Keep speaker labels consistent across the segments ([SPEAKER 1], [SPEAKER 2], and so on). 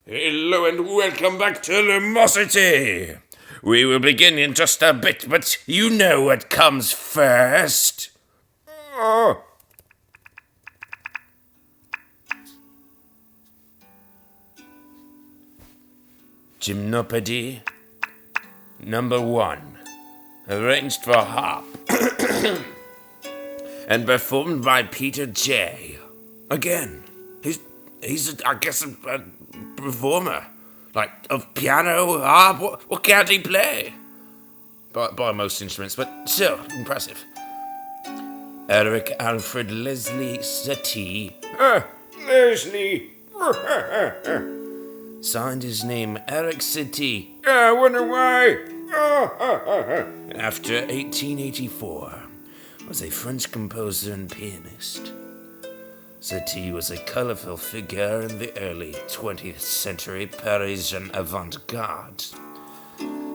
[SPEAKER 1] Hello and welcome back to Lumosity. We will begin in just a bit, but you know what comes first. Oh. Gymnope number 1, arranged for harp and performed by Peter J. Again, he's I guess a performer, like of piano, harp. What can't he play? By most instruments, but still impressive. Eric Alfred Leslie Settee. Leslie. Signed his name Eric Settee. I wonder why. After 1884, was a French composer and pianist. Settee was a colorful figure in the early 20th century Parisian avant-garde.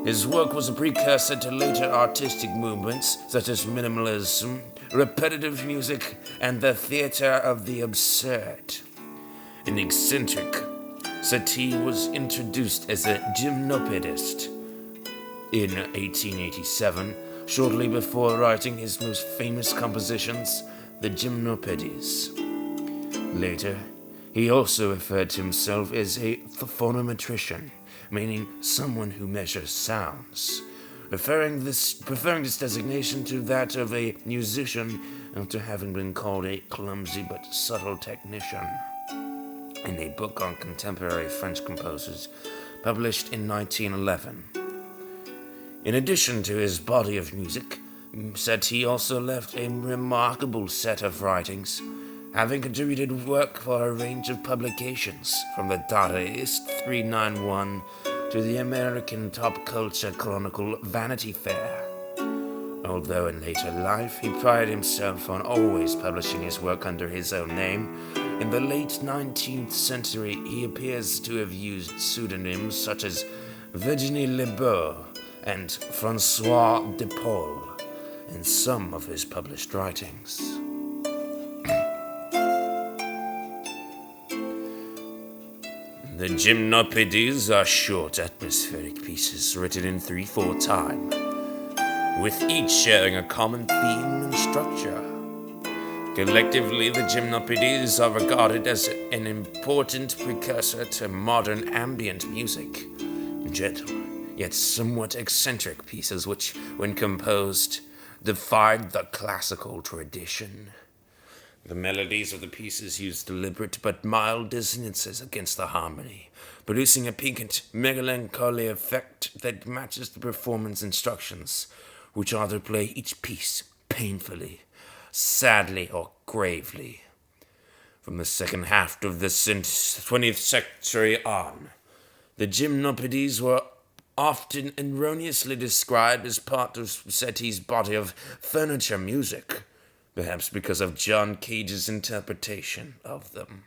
[SPEAKER 1] His work was a precursor to later artistic movements such as minimalism, repetitive music, and the theater of the absurd. An eccentric, Settee was introduced as a gymnopedist in 1887, shortly before writing his most famous compositions, the Gymnopedes. Later, he also referred to himself as a phonometrician, meaning someone who measures sounds, preferring this designation to that of a musician after having been called a clumsy but subtle technician. In a book on contemporary French composers, published in 1911. In addition to his body of music, Settee also left a remarkable set of writings, having contributed work for a range of publications, from the Dadaist 391 to the American Top Culture Chronicle Vanity Fair. Although in later life he prided himself on always publishing his work under his own name, in the late 19th century he appears to have used pseudonyms such as Virginie Lebeau and François de Paul in some of his published writings. The Gymnopedes are short, atmospheric pieces written in 3/4 time, with each sharing a common theme and structure. Collectively, the Gymnopedes are regarded as an important precursor to modern ambient music, gentle, yet somewhat eccentric pieces which, when composed, defied the classical tradition. The melodies of the pieces use deliberate but mild dissonances against the harmony, producing a piquant, melancholy effect that matches the performance instructions, which are to play each piece painfully, sadly, or gravely. From the second half of the 20th century on, the Gymnopedes were often erroneously described as part of Settee's body of furniture music, perhaps because of John Cage's interpretation of them.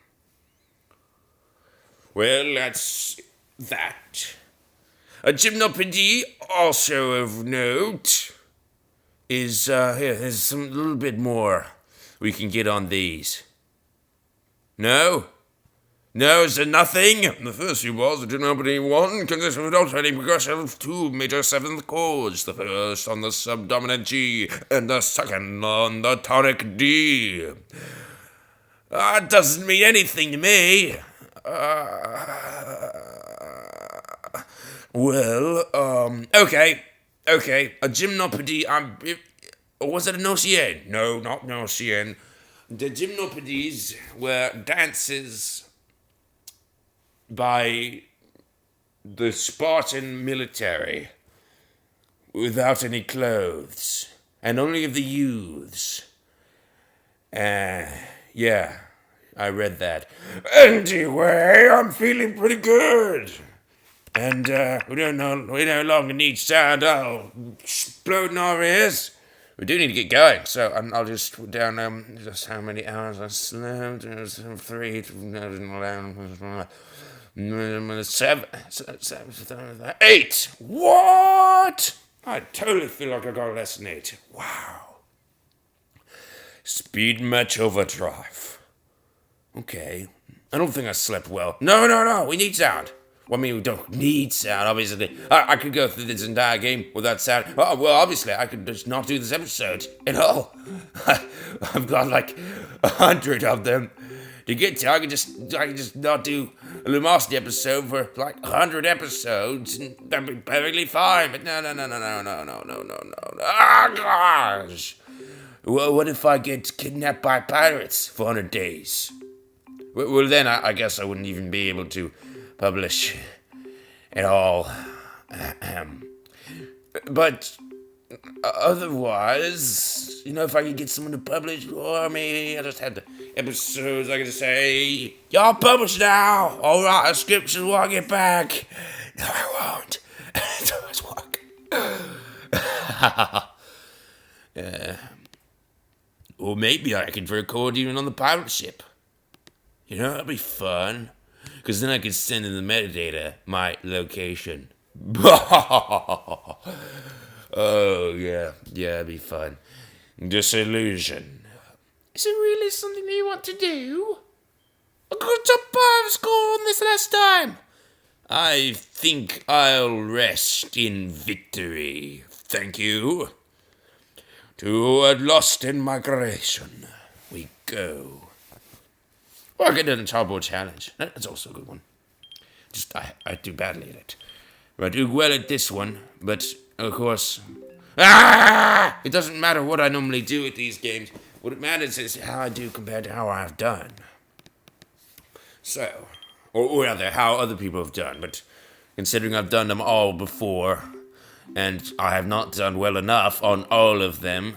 [SPEAKER 1] Well, that's that. A Gymnopede, also of note, is, there's some little bit more we can get on these. No? No, is there nothing? The first few bars of Gymnopede 1 consist of an alternating progression of 2 major 7th chords, the first on the subdominant G and the second on the tonic D. That doesn't mean anything to me. Okay. A Gymnopede, was it a Nocien? No, not Nocien. The Gymnopedes were dances by the Spartan military without any clothes, and only of the youths. Yeah, I read that. Anyway, I'm feeling pretty good. And we no longer need sound exploding our ears. We do need to get going, so I'll just put down just how many hours I slept. 3, 7, 8. What? I totally feel like I got less than 8. Wow. Speed Match Overdrive. Okay. I don't think I slept well. No. We need sound. Well, I mean, we don't need sound, obviously. I could go through this entire game without sound. Oh, well, obviously, I could just not do this episode at all. I've got like 100 of them to get to. I could just not do a Lumosity episode for like 100 episodes, and that'd be perfectly fine. But no. Ah, gosh. Well, what if I get kidnapped by pirates for 100 days? Well, then I guess I wouldn't even be able to publish at all. But otherwise, if I could get someone to publish for me, I just had the episodes, I could just say, y'all publish now. I'll write a script when I get back. No, I won't. It always work. Or maybe I could record even on the pirate ship. That'd be fun. Because then I could send in the metadata my location. Oh, yeah, it'd be fun. Disillusion. Is it really something that you want to do? I got top 5 score on this last time. I think I'll rest in victory. Thank you. To a lost in migration we go. Or I get an Charboard challenge. That's also a good one. Just, I do badly at it. I do well at this one, but, of course... It doesn't matter what I normally do at these games. What it matters is how I do compared to how I've done. So, or rather, how other people have done. But considering I've done them all before, and I have not done well enough on all of them,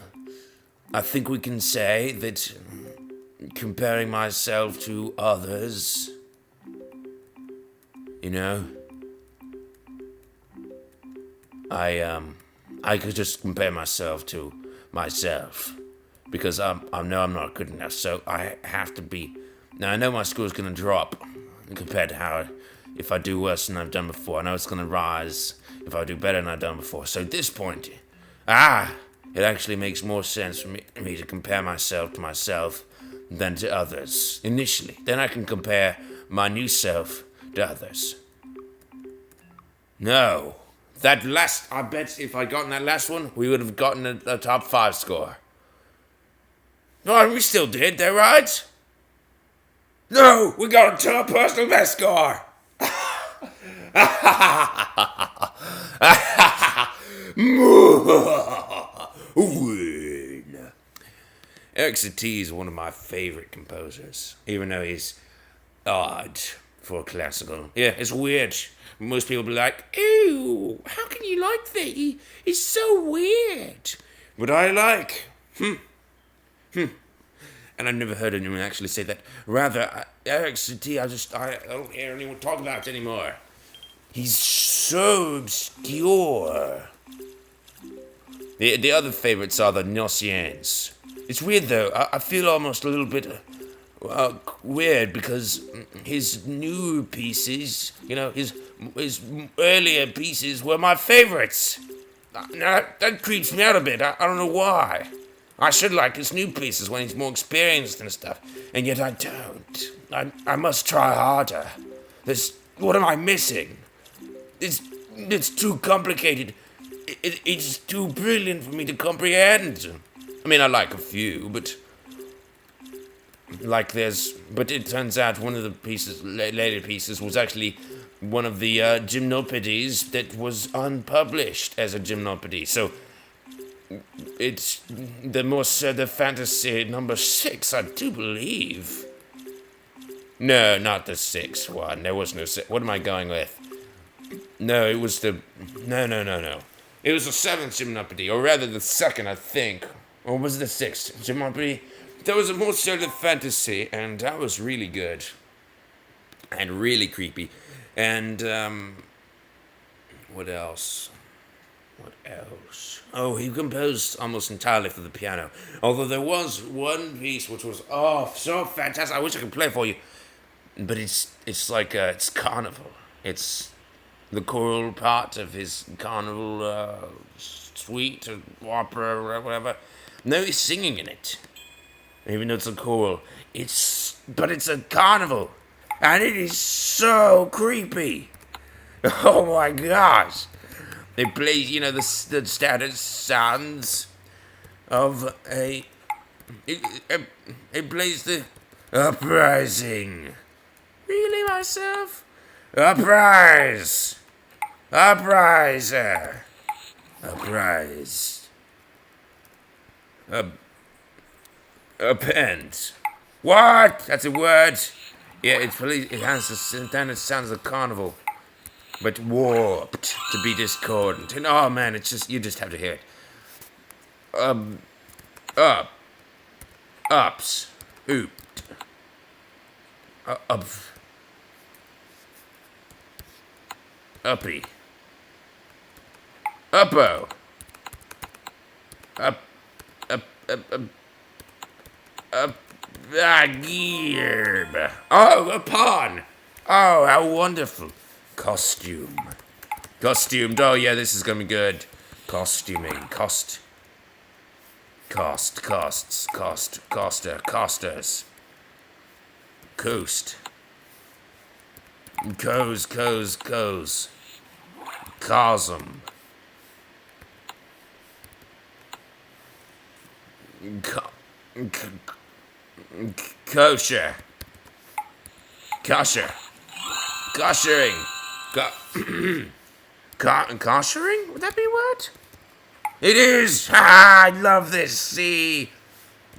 [SPEAKER 1] I think we can say that... comparing myself to others, I could just compare myself to myself, because I know I'm not good enough, so I have to be. Now I know my score's gonna drop compared to how if I do worse than I've done before. I know it's gonna rise if I do better than I've done before. So at this point, it actually makes more sense for me to compare myself to myself than to others initially. Then I can compare my new self to others. No. I bet if I'd gotten that last one, we would have gotten a top 5 score. No, we still did, though, right? No, we got a top personal best score. Win. Eric Satie is one of my favorite composers, even though he's odd for classical. Yeah, it's weird. Most people be like, ew, how can you like that? He's so weird. But I like, And I've never heard anyone actually say that. Rather, Eric Satie, I don't hear anyone talk about it anymore. He's so obscure. The other favorites are the Gnossians. It's weird though. I feel almost a little bit weird because his new pieces, his earlier pieces were my favorites. That creeps me out a bit. I don't know why. I should like his new pieces when he's more experienced and stuff, and yet I don't. I must try harder. What am I missing? It's too complicated. It's too brilliant for me to comprehend. I mean, I like a few, but it turns out one of the pieces, later pieces, was actually one of the gymnopedes that was unpublished as a gymnopedy. So it's the fantasy number 6, I do believe. No, not the 6th one. There was no 6. What am I going with? No, it was no. It was the 7th gymnopedy, or rather the 2nd, I think. Or was it the 6th gymnopedy? There was a more sort of fantasy, and that was really good. And really creepy. And, what else? Oh, he composed almost entirely for the piano. Although there was one piece which was, so fantastic. I wish I could play it for you. But it's like, it's carnival. It's the choral part of his carnival, suite, or opera, or whatever. No, he's singing in it. Even though it's a choral. But it's a carnival. And it is so creepy. Oh my gosh! It plays, you know, the standard sounds of a. It plays the uprising. Really, myself? Uprise! Upriser! Uprise. Append. What? That's a word. Yeah, it has the standard sounds of carnival, but warped to be discordant. And oh man, it's just you just have to hear it. Up, ups, ooped, up, uppy, uppo, up, gear. Oh, upon. Oh, how wonderful. Costume. Costumed. Oh, yeah, this is gonna be good. Costuming. Costers. Coast. Coes. Cosm. Kosher. Koshering. Koshering? Would that be a word? It is! Ha! I love this! See?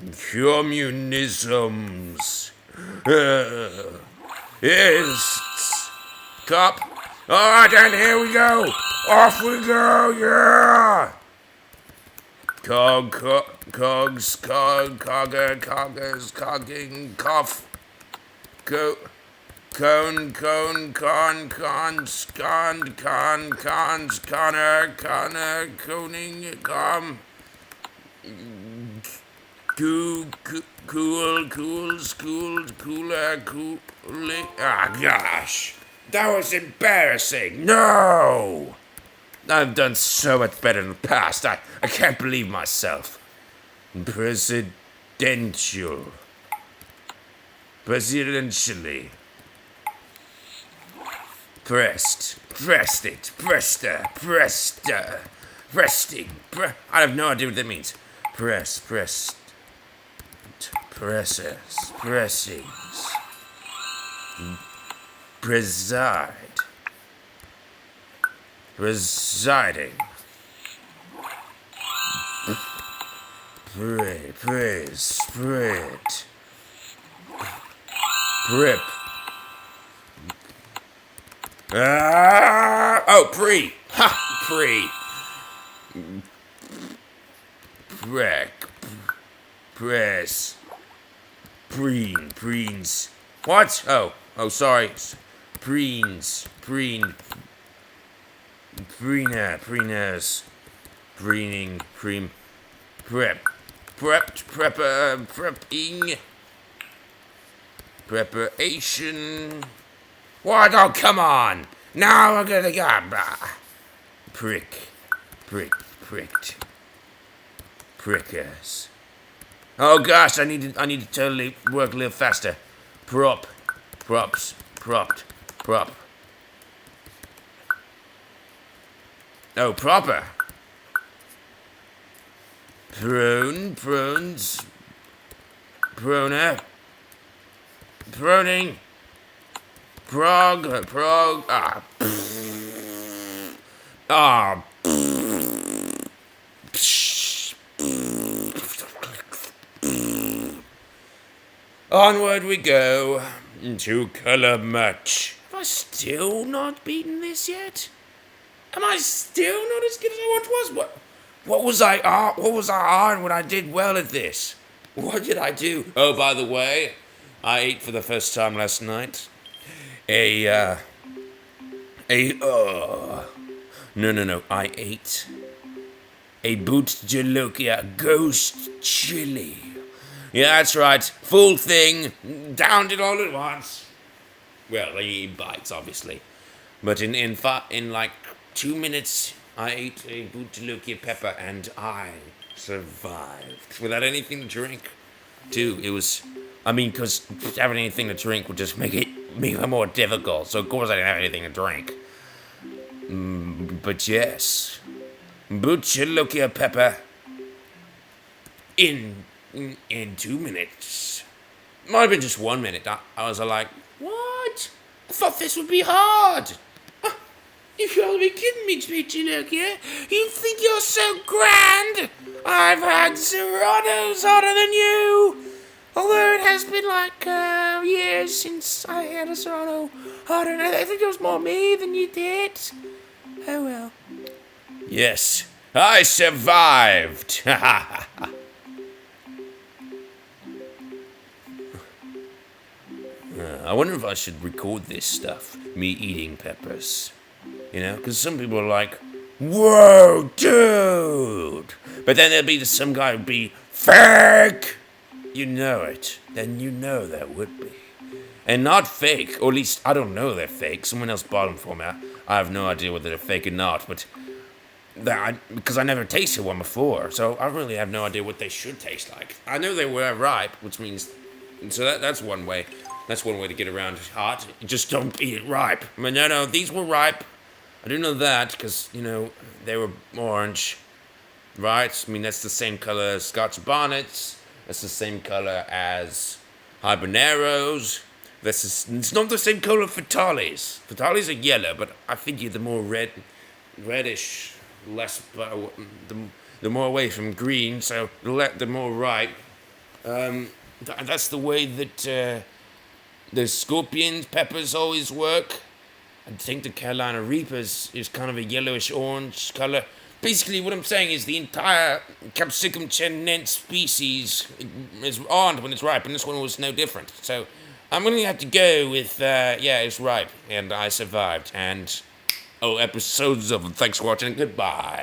[SPEAKER 1] Communisms. Yes. Cop. Alright, and here we go! Off we go! Yeah! Coggers, cogging, cough. Coning, cooler. Ah, gosh. That was embarrassing. No! I've done so much better in the past. I can't believe myself. Presidentially. Presting. I have no idea what that means. Pressings. Presiding. Prep. Pre. Ha! Pre. Press. Preens. What? Oh, sorry. Preeners. Preening. Prepping. Preparation. What? Oh, come on. Now we're gonna go. Pricked. Prickers. Oh gosh, I need to totally work a little faster. Propped. Oh, proper. Prones. Proner. Proning. Prog. Onward we go into color match. Have I still not beaten this yet? Am I still not as good as I once was? What was I on when I did well at this? What did I do? Oh, by the way, I ate for the first time last night I ate a Bootjalokia ghost chili. Yeah, that's right. Full thing. Downed it all at once. Well, I eat bites, obviously. But in like 2 minutes, I ate a Bootjalokia pepper and I survived. Without anything to drink. Too, it was... because having anything to drink would just make it more difficult. So, of course, I didn't have anything to drink. But yes, butcher, look here, Pepper. In 2 minutes. Might have been just 1 minute. I was like, what? I thought this would be hard. You've got to be kidding me, Peachy Nokia. You think you're so grand? I've had Serranos harder than you. Although it has been like years since I had a Serrano harder. I think it was more me than you did. Oh well. Yes, I survived. I wonder if I should record this stuff, me eating peppers. You know, because some people are like, whoa, dude. But then there'll be some guy who'd be fake. You know it. Then you know that would be. And not fake, or at least I don't know they're fake. Someone else bought them for me. I have no idea whether they're fake or not, but because I never tasted one before, so I really have no idea what they should taste like. I know they were ripe, which means, so that's one way. That's one way to get around hot. Just don't eat it ripe. I mean, no, these were ripe. I do know that because, you know, they were orange, right? I mean, that's the same color as Scotch bonnets. That's the same color as habaneros. It's not the same color for Fatalis. Fatalis are yellow, but I think you're the more reddish, less, the more away from green, so the more ripe. That's the way that the scorpion peppers always work. I think the Carolina Reapers is kind of a yellowish orange color. Basically, what I'm saying is the entire Capsicum chenense species is orange when it's ripe, and this one was no different. So I'm going to have to go with, it's ripe, and I survived. And, episodes of Thanks for watching, goodbye.